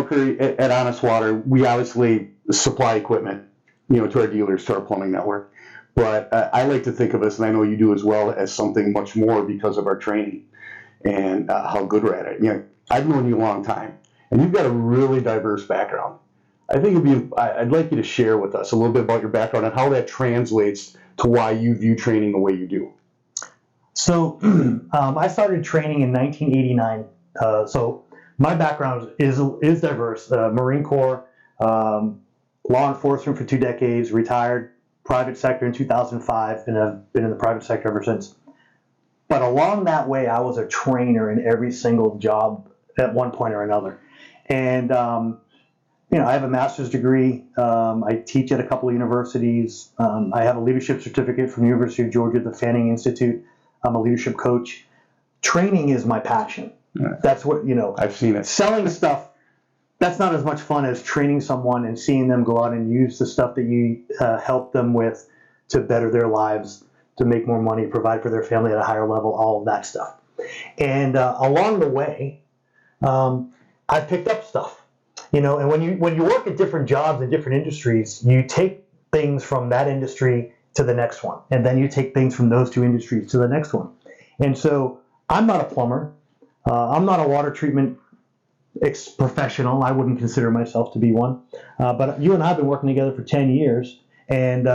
Booker, at Honest Water, we obviously supply equipment, to our dealers, to our plumbing network. But I like to think of us, and I know you do as well, as something much more because of our training and how good we're at it. I've known you a long time, and you've got a really diverse background. I think I'd like you to share with us a little bit about your background and how that translates to why you view training the way you do. So I started training in 1989. So my background is diverse. Marine Corps, law enforcement for 2 decades, retired, private sector in 2005, and I've been in the private sector ever since. But along that way, I was a trainer in every single job at one point or another. And I have a master's degree. I teach at a couple of universities. I have a leadership certificate from the University of Georgia, the Fanning Institute. I'm a leadership coach. Training is my passion. Yeah. That's what, I've seen it. Selling stuff, that's not as much fun as training someone and seeing them go out and use the stuff that you help them with to better their lives, to make more money, provide for their family at a higher level, all of that stuff. And along the way, I've picked up stuff. And when you work at different jobs in different industries, you take things from that industry to the next one, and then you take things from those 2 industries to the next one. And so I'm not a plumber. I'm not a water treatment professional. I wouldn't consider myself to be one. But you and I have been working together for 10 years, and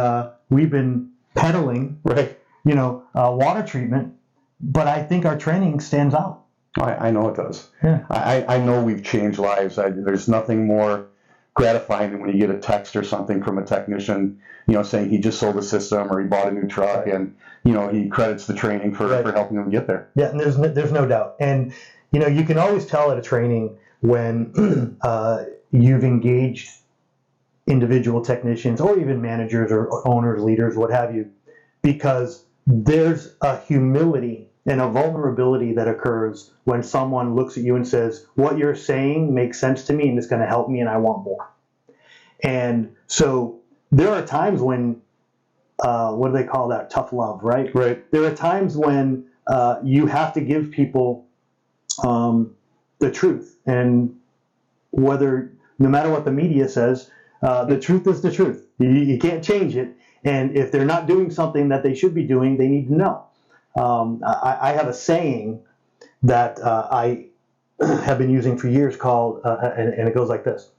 we've been peddling, water treatment. But I think our training stands out. I know it does. Yeah. I know we've changed lives. There's nothing more gratifying than when you get a text or something from a technician, saying he just sold a system or he bought a new truck, right. And he credits the training for helping him get there. Yeah, and there's no doubt. And you can always tell at a training when you've engaged individual technicians or even managers or owners, leaders, what have you, because there's a humility and a vulnerability that occurs when someone looks at you and says, what you're saying makes sense to me and it's going to help me and I want more. And so there are times when, what do they call that? Tough love, right? Right. There are times when you have to give people the truth. And no matter what the media says, the truth is the truth. You can't change it. And if they're not doing something that they should be doing, they need to know. I have a saying that I have been using for years called, and it goes like this.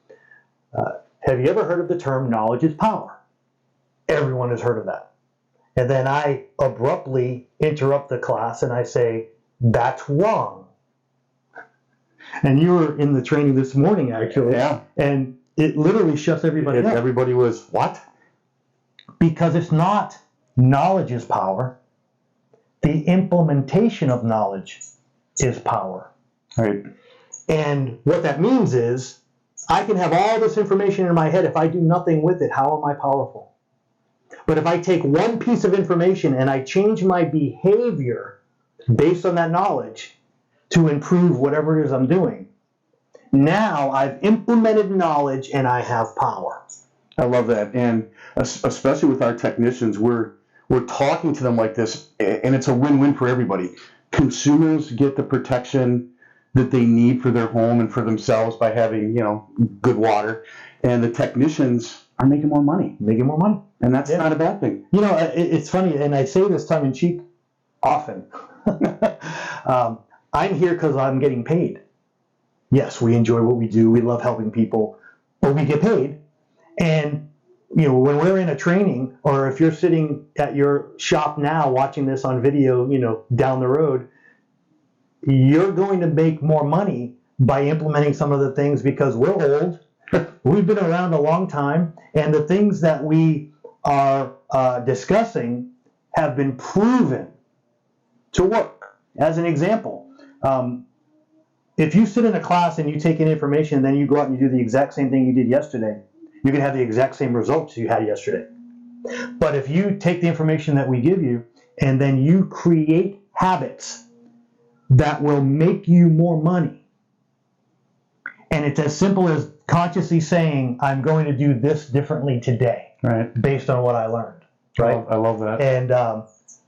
Have you ever heard of the term knowledge is power? Everyone has heard of that. And then I abruptly interrupt the class and I say, that's wrong. And you were in the training this morning, actually. Yeah. And it literally shuts everybody up. Everybody was, what? Because it's not knowledge is power. The implementation of knowledge is power. Right. And what that means is I can have all this information in my head. If I do nothing with it, how am I powerful? But if I take one piece of information and I change my behavior based on that knowledge to improve whatever it is I'm doing, now I've implemented knowledge and I have power. I love that. And especially with our technicians, we're talking to them like this, and it's a win-win for everybody. Consumers get the protection that they need for their home and for themselves by having, good water, and the technicians are making more money. And that's not a bad thing. It's funny, and I say this tongue in cheek often. I'm here because I'm getting paid. Yes, we enjoy what we do. We love helping people, but we get paid. And when we're in a training, or if you're sitting at your shop now watching this on video, down the road, you're going to make more money by implementing some of the things because we're old. We've been around a long time, and the things that we are discussing have been proven to work. As an example, if you sit in a class and you take in information and then you go out and you do the exact same thing you did yesterday, you can have the exact same results you had yesterday. But if you take the information that we give you and then you create habits that will make you more money, and it's as simple as consciously saying, I'm going to do this differently today, right, based on what I learned, right? I love that. And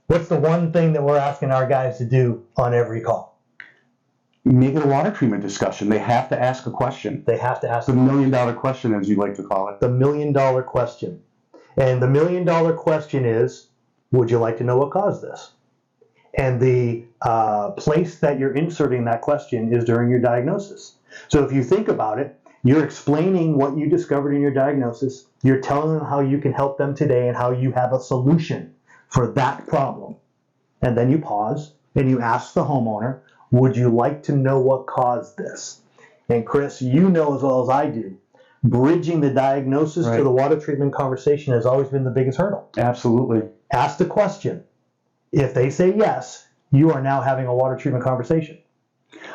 what's the one thing that we're asking our guys to do on every call? make it a water treatment discussion. They have to ask a question. They have to ask The $1 million question, as you like to call it. the $1 million question. And the $1 million question is, would you like to know what caused this? And the place that you're inserting that question is during your diagnosis. So if you think about it, you're explaining what you discovered in your diagnosis. You're telling them how you can help them today and how you have a solution for that problem. And then you pause and you ask the homeowner, would you like to know what caused this? And Chris, you know as well as I do, bridging the diagnosis to the water treatment conversation has always been the biggest hurdle. Absolutely. Ask the question. If they say yes, you are now having a water treatment conversation.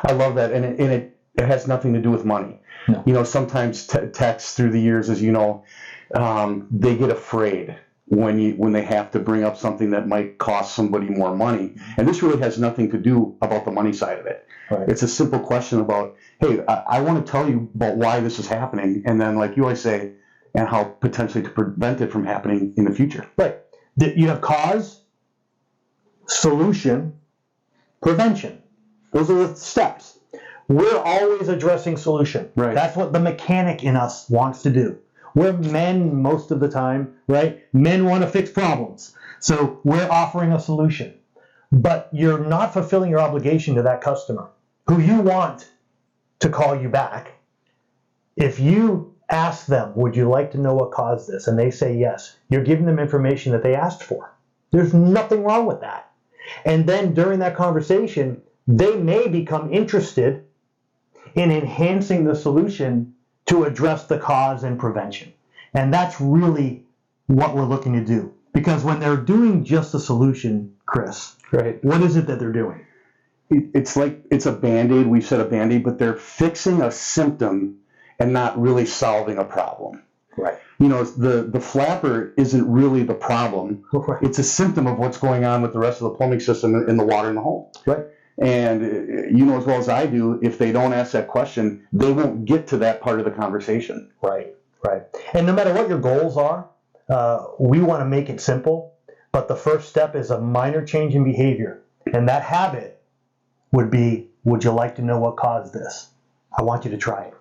I love that, and it has nothing to do with money. No. You know, sometimes techs through the years, as you know, they get afraid when they have to bring up something that might cost somebody more money. And this really has nothing to do about the money side of it. Right. It's a simple question about, hey, I want to tell you about why this is happening, and then, like you always say, and how potentially to prevent it from happening in the future. Right. You have cause, solution, prevention. Those are the steps. We're always addressing solution. Right. That's what the mechanic in us wants to do. We're men most of the time, right? Men want to fix problems. So we're offering a solution. But you're not fulfilling your obligation to that customer who you want to call you back. If you ask them, would you like to know what caused this? And they say yes, you're giving them information that they asked for. There's nothing wrong with that. And then during that conversation, they may become interested in enhancing the solution to address the cause and prevention. And that's really what we're looking to do. Because when they're doing just a solution, Chris, Right. what is it that they're doing? It's like it's a Band-Aid. We've said a Band-Aid, but they're fixing a symptom and not really solving a problem. Right. You know, the flapper isn't really the problem. Right. It's a symptom of what's going on with the rest of the plumbing system in the water in the home. Right. And you know as well as I do, if they don't ask that question, they won't get to that part of the conversation. Right. Right. And no matter what your goals are, we want to make it simple. But the first step is a minor change in behavior. And that habit would be, would you like to know what caused this? I want you to try it.